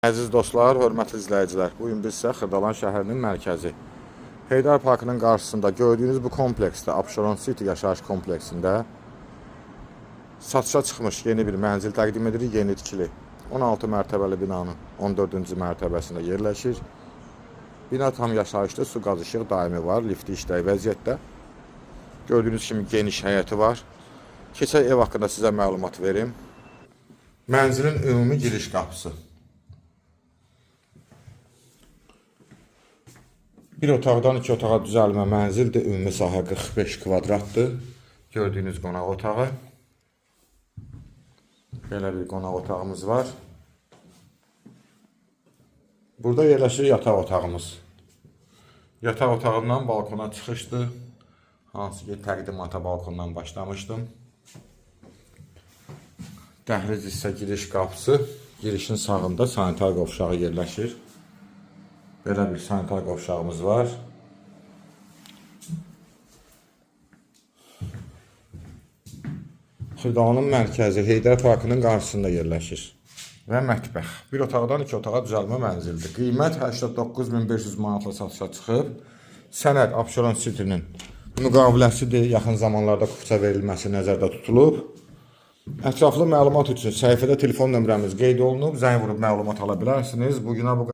Əziz dostlar, hörmətli izləyicilər, bugün biz sizə Xırdalan şəhərinin mərkəzi Heydər Parkının qarşısında gördüyünüz bu kompleksdə, Abşeron City yaşayış kompleksində satışa çıxmış yeni bir mənzil təqdim edirik, yeni tikili. 16 mərtəbəli binanın 14-cü mərtəbəsində yerləşir. Bina tam yaşayışlı, su qaz işıq daimi var, lifti işləyi vəziyyətdə. Gördüyünüz kimi geniş həyəti var. Keçək ev haqqında sizə məlumat verim. Mənzilin ümumi giriş qapısı. Bir otaqdan iki otağa düzəlmə mənzildir. Ümumi sahə 45 kvadratdır. Gördüyünüz qonaq otağı. Belə bir qonaq otağımız var. Burada yerləşir yataq otağımız. Yataq otağından balkona çıxışdır. Hansı ki təqdimata balkondan başlamışdım. Dəhliz isə giriş qapısı. Girişin sağında sanitar qovşağı yerləşir. Belə bir sanitar qovşağımız var. Xırdalanın mərkəzi Heydər Parkının qarşısında yerləşir. Və mətbəx. Bir otaqdan iki otağa düzəlmə mənzildir. Qiymət 89.500 manatla satışa çıxıb. Sənəd Abşeron City'nin müqaviləsidir. Yaxın zamanlarda kupça verilməsi nəzərdə tutulub. Ətraflı məlumat üçün səhifədə telefon nömrəmiz qeyd olunub. Zəng vurub məlumat ala bilərsiniz. Bugünə bu